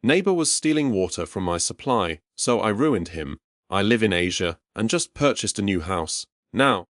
Neighbor was stealing water from my supply, so I ruined him. I live in Asia and just purchased a new house. Now,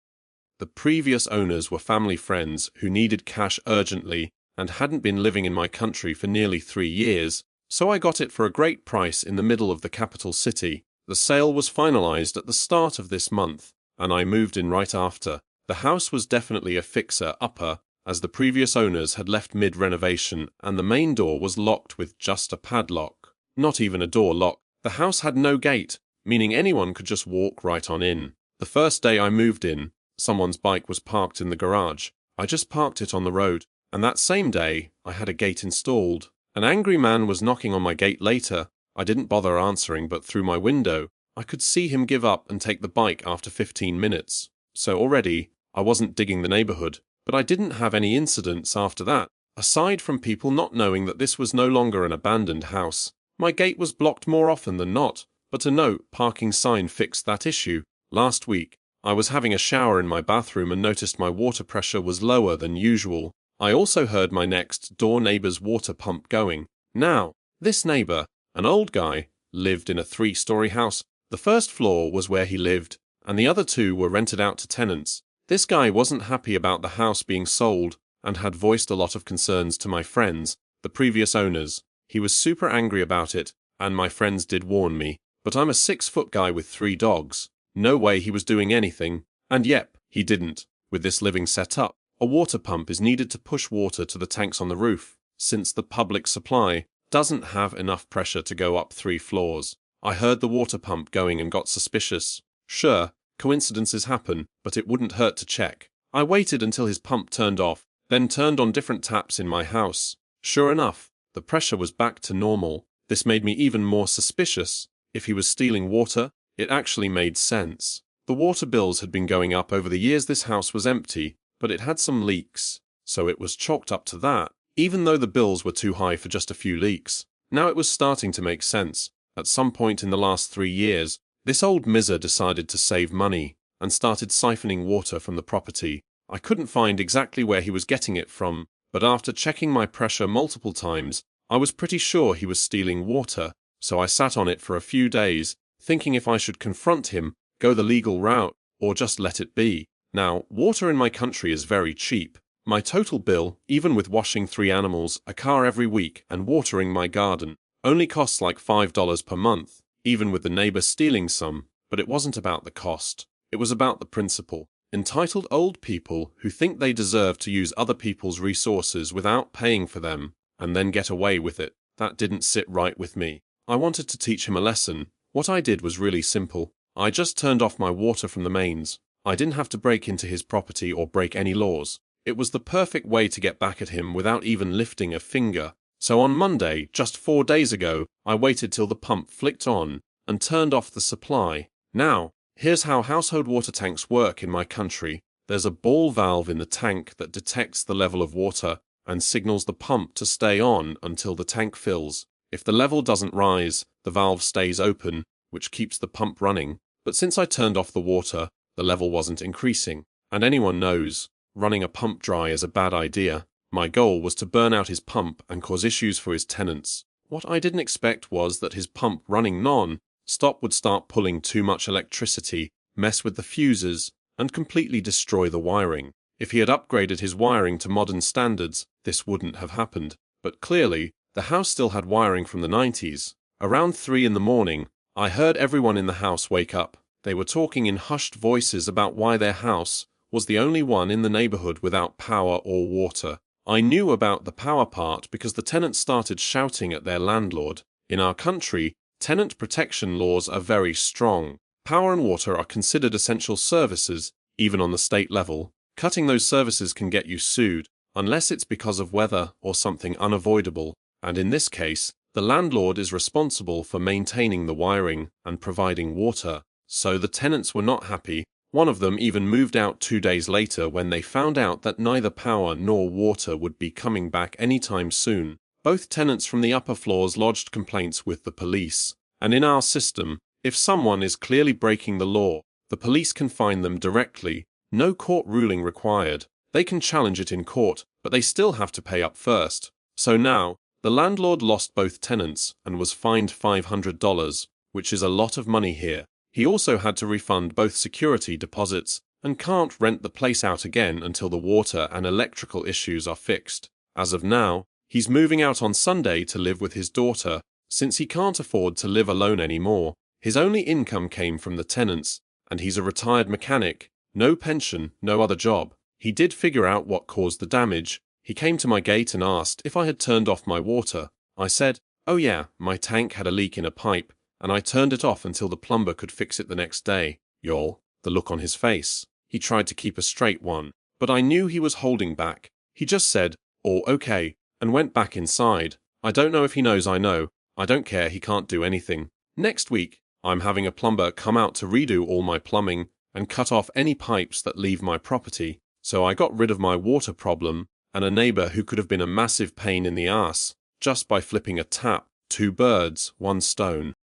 the previous owners were family friends who needed cash urgently and hadn't been living in my country for nearly 3 years, so I got it for a great price in the middle of the capital city. The sale was finalized at the start of this month, and I moved in right after. The house was definitely a fixer-upper, as the previous owners had left mid-renovation and the main door was locked with just a padlock. Not even a door lock. The house had no gate, meaning anyone could just walk right on in. The first day I moved in, someone's bike was parked in the garage. I just parked it on the road, and that same day, I had a gate installed. An angry man was knocking on my gate later. I didn't bother answering, but through my window, I could see him give up and take the bike after 15 minutes. So already, I wasn't digging the neighborhood, but I didn't have any incidents after that. Aside from people not knowing that this was no longer an abandoned house, my gate was blocked more often than not, but a no parking sign fixed that issue. Last week, I was having a shower in my bathroom and noticed my water pressure was lower than usual. I also heard my next door neighbor's water pump going. Now, this neighbor, an old guy, lived in a 3-story house. The first floor was where he lived, and the other 2 were rented out to tenants. This guy wasn't happy about the house being sold and had voiced a lot of concerns to my friends, the previous owners. He was super angry about it, and my friends did warn me. But I'm a 6-foot guy with 3 dogs. No way he was doing anything. And yep, he didn't. With this living setup, a water pump is needed to push water to the tanks on the roof, since the public supply doesn't have enough pressure to go up 3 floors. I heard the water pump going and got suspicious. Sure, coincidences happen, but it wouldn't hurt to check. I waited until his pump turned off, then turned on different taps in my house. Sure enough, the pressure was back to normal. This made me even more suspicious. If he was stealing water, it actually made sense. The water bills had been going up over the years this house was empty, but it had some leaks, so it was chalked up to that, even though the bills were too high for just a few leaks. Now it was starting to make sense. At some point in the last 3 years, this old miser decided to save money and started siphoning water from the property. I couldn't find exactly where he was getting it from, but after checking my pressure multiple times, I was pretty sure he was stealing water, so I sat on it for a few days, thinking if I should confront him, go the legal route, or just let it be. Now, water in my country is very cheap. My total bill, even with washing 3 animals, a car every week, and watering my garden, only costs like $5 per month, even with the neighbor stealing some. But it wasn't about the cost. It was about the principle. Entitled old people who think they deserve to use other people's resources without paying for them, and then get away with it. That didn't sit right with me. I wanted to teach him a lesson. What I did was really simple. I just turned off my water from the mains. I didn't have to break into his property or break any laws. It was the perfect way to get back at him without even lifting a finger. So on Monday, just 4 days ago, I waited till the pump flicked on and turned off the supply. Now, here's how household water tanks work in my country. There's a ball valve in the tank that detects the level of water and signals the pump to stay on until the tank fills. If the level doesn't rise, the valve stays open, which keeps the pump running. But since I turned off the water, the level wasn't increasing. And anyone knows, running a pump dry is a bad idea. My goal was to burn out his pump and cause issues for his tenants. What I didn't expect was that his pump running non-stop would start pulling too much electricity, mess with the fuses, and completely destroy the wiring. If he had upgraded his wiring to modern standards, this wouldn't have happened. But clearly, the house still had wiring from the 90s. Around 3 in the morning, I heard everyone in the house wake up. They were talking in hushed voices about why their house was the only one in the neighborhood without power or water. I knew about the power part because the tenants started shouting at their landlord. In our country, tenant protection laws are very strong. Power and water are considered essential services, even on the state level. Cutting those services can get you sued, unless it's because of weather or something unavoidable. And in this case, the landlord is responsible for maintaining the wiring and providing water. So the tenants were not happy. One of them even moved out 2 days later when they found out that neither power nor water would be coming back anytime soon. Both tenants from the upper floors lodged complaints with the police. And in our system, if someone is clearly breaking the law, the police can fine them directly. No court ruling required. They can challenge it in court, but they still have to pay up first. So now, The landlord lost both tenants and was fined $500, which is a lot of money here. He also had to refund both security deposits and can't rent the place out again until the water and electrical issues are fixed. As of now, he's moving out on Sunday to live with his daughter, since he can't afford to live alone anymore. His only income came from the tenants, and he's a retired mechanic. No pension, no other job. He did figure out what caused the damage. He came to my gate and asked if I had turned off my water. I said, "Oh yeah, my tank had a leak in a pipe, and I turned it off until the plumber could fix it the next day." Y'all, the look on his face. He tried to keep a straight one, but I knew he was holding back. He just said, "Oh, okay," and went back inside. I don't know if he knows I know. I don't care, he can't do anything. Next week, I'm having a plumber come out to redo all my plumbing and cut off any pipes that leave my property. So I got rid of my water problem and a neighbor who could have been a massive pain in the ass just by flipping a tap. 2 birds, 1 stone.